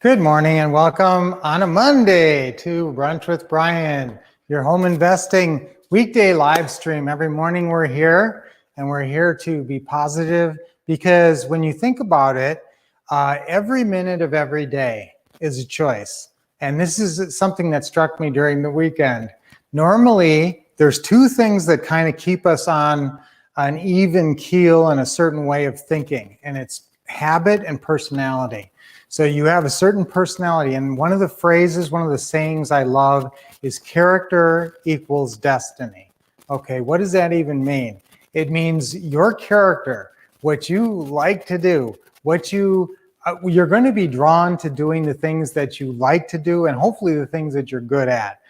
Good morning and welcome on a Monday to Brunch with Brian, your home investing weekday live stream. Every morning we're here and we're here to be positive because when you think about it, every minute of every day is a choice. And this is something that struck me during the weekend. Normally, there's two things that kind of keep us on an even keel and a certain way of thinking, and it's habit and personality. So you have a certain personality, and one of the phrases, one of the sayings I love is character equals destiny. Okay, what does that even mean? It means your character, what you like to do, what you're going to be drawn to doing the things that you like to do, and hopefully the things that you're good at.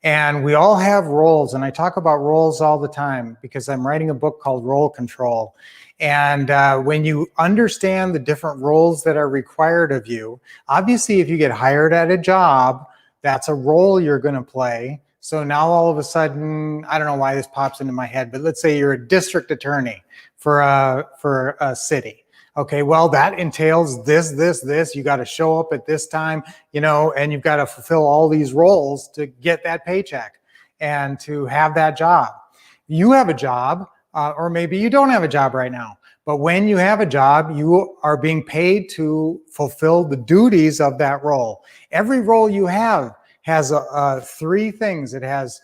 And we all have roles, and I talk about roles all the time because I'm writing a book called Role Control. And when you understand the different roles that are required of you, obviously if you get hired at a job, that's a role you're going to play. So now all of a sudden, I don't know why this pops into my head, but let's say you're a district attorney for a city. Okay, well, that entails this. You got to show up at this time, and you've got to fulfill all these roles to get that paycheck and to have that job. You have a job, or maybe you don't have a job right now. But when you have a job, you are being paid to fulfill the duties of that role. Every role you have has three things. It has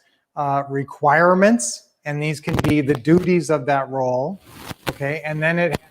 requirements, and these can be the duties of that role. Okay, and then it has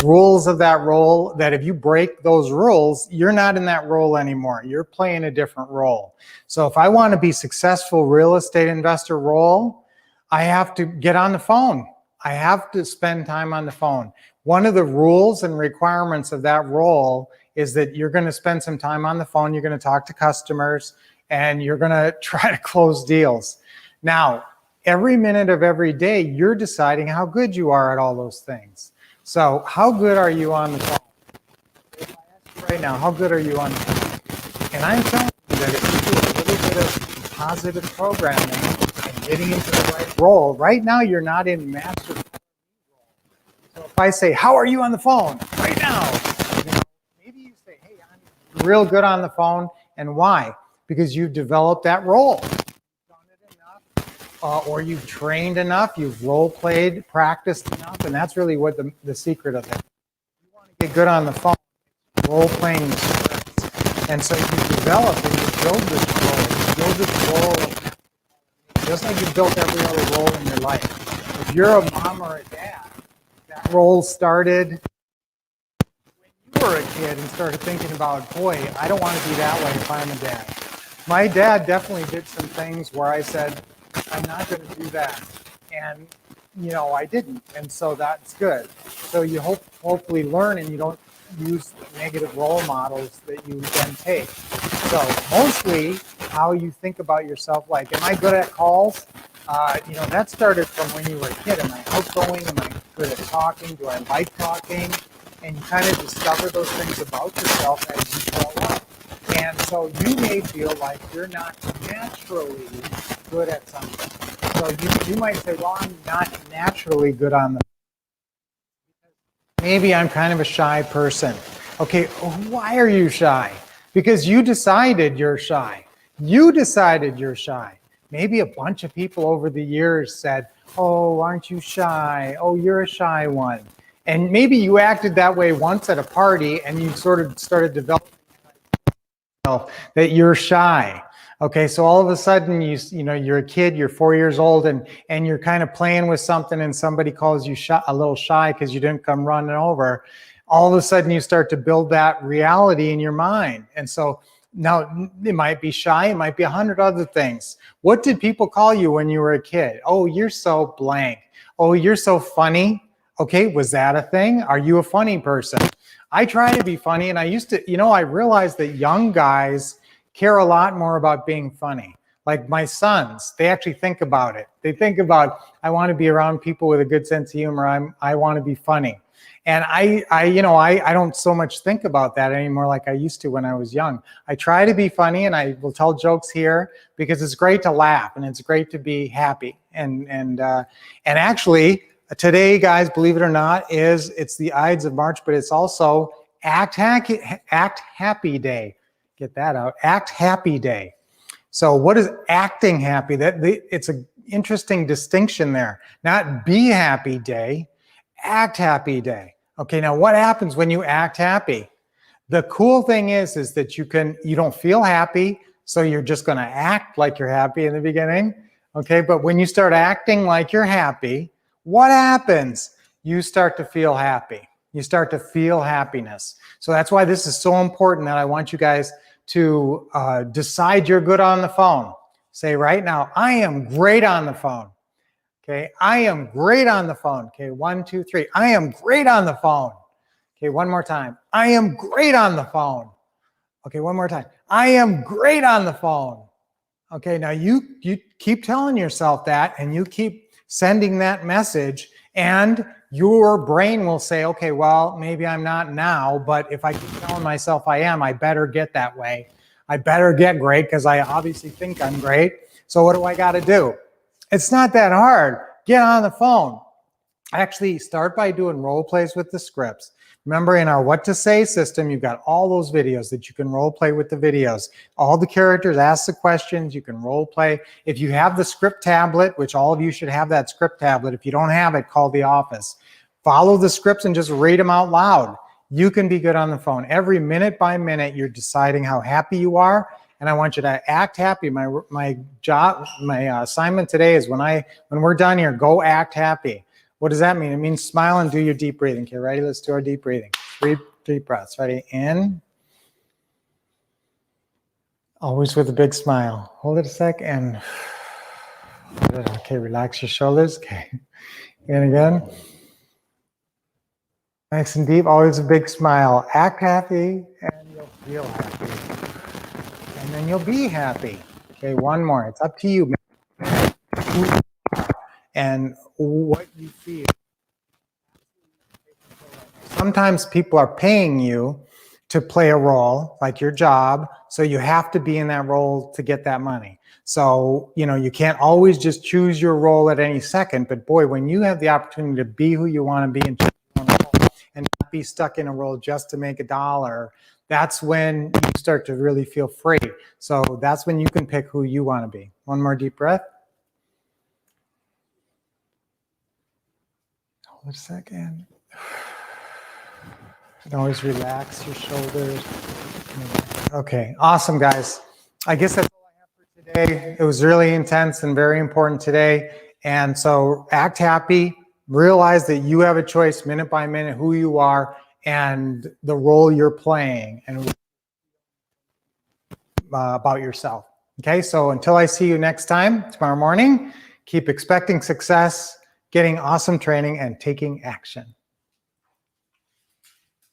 rules of that role that if you break those rules, you're not in that role anymore. You're playing a different role. So if I want to be successful real estate investor role, I have to get on the phone. I have to spend time on the phone. One of the rules and requirements of that role is that you're going to spend some time on the phone. You're going to talk to customers and you're going to try to close deals. Now, every minute of every day, you're deciding how good you are at all those things. So how good are you on the phone? If I ask you right now, how good are you on the phone? And I'm telling you that if you do a little bit of positive programming and getting into the right role, right now you're not in master role. So if I say, how are you on the phone right now? Maybe you say, hey, I'm real good on the phone. And why? Because you've developed that role. Or you've trained enough, you've role played, practiced enough, and that's really what the secret of it. You want to get good on the phone, role playing the scripts. And so you develop and you build this role. You build this role just like you built every other role in your life. If you're a mom or a dad, that role started when you were a kid and started thinking about, boy, I don't want to be that way if I'm a dad. My dad definitely did some things where I said, I'm not going to do that. And, I didn't. And so that's good. So you hopefully learn and you don't use negative role models that you then take. So mostly how you think about yourself, like, am I good at calls? That started from when you were a kid. Am I outgoing? Am I good at talking? Do I like talking? And you kind of discover those things about yourself as you grow up. And so you may feel like you're not naturally good at something. So you might say, well, I'm not naturally good on the phone. Maybe I'm kind of a shy person. Okay, why are you shy? Because you decided you're shy. You decided you're shy. Maybe a bunch of people over the years said, oh, aren't you shy? Oh, you're a shy one. And maybe you acted that way once at a party and you sort of started developing that you're shy. Okay, so all of a sudden you're a kid, you're 4 years old, and you're kind of playing with something, and somebody calls you a little shy because you didn't come running over. All of a sudden you start to build that reality in your mind, and so now it might be shy, it might be 100 other things. What did people call you when you were a kid? Oh, you're so blank. Oh, you're so funny. Okay, was that a thing? Are you a funny person? I try to be funny, and I used to, I realized that young guys care a lot more about being funny. Like my sons, they actually think about it. They think about, I want to be around people with a good sense of humor. I want to be funny. And I don't so much think about that anymore like I used to when I was young. I try to be funny, and I will tell jokes here because it's great to laugh and it's great to be happy. And actually today, guys, believe it or not, it's the Ides of March, but it's also act happy day. Get that out. Act happy day. So what is acting happy? It's an interesting distinction there. Not be happy day, act happy day. Okay, now what happens when you act happy? The cool thing is that you don't feel happy, so you're just going to act like you're happy in the beginning. Okay, but when you start acting like you're happy, what happens? You start to feel happy. You start to feel happiness. So that's why this is so important that I want you guys to decide you're good on the phone. Say right now, I am great on the phone. Okay, I am great on the phone. Okay, 1, 2, 3. I am great on the phone. Okay, one more time. I am great on the phone. Okay, one more time. I am great on the phone. Okay, now you keep telling yourself that, and you keep sending that message, and your brain will say, okay, well, maybe I'm not now, but if I keep telling myself I am, I better get that way. I better get great because I obviously think I'm great. So what do I got to do? It's not that hard. Get on the phone. Actually, start by doing role plays with the scripts. Remember, in our What to Say system, you've got all those videos that you can role play with the videos. All the characters ask the questions, you can role play. If you have the script tablet, which all of you should have that script tablet, if you don't have it, call the office. Follow the scripts and just read them out loud. You can be good on the phone. Every minute by minute, you're deciding how happy you are, and I want you to act happy. My assignment today is when we're done here, go act happy. What does that mean? It means smile and do your deep breathing. Okay, ready? Let's do our deep breathing. 3 deep breaths. Ready? In. Always with a big smile. Hold it a sec and okay, relax your shoulders. Okay. And again. Nice and deep. Always a big smile. Act happy and you'll feel happy. And then you'll be happy. Okay, one more. It's up to you. And what you feel. Sometimes people are paying you to play a role, like your job, so you have to be in that role to get that money. So, you can't always just choose your role at any second, but boy, when you have the opportunity to be who you want to be and not be stuck in a role just to make $1, that's when you start to really feel free. So that's when you can pick who you want to be. One more deep breath. Hold it a second. And always relax your shoulders. Okay, awesome, guys. I guess that's all I have for today. It was really intense and very important today. And so act happy. Realize that you have a choice minute by minute who you are and the role you're playing and about yourself. Okay, so until I see you next time, tomorrow morning, keep expecting success, getting awesome training, and taking action.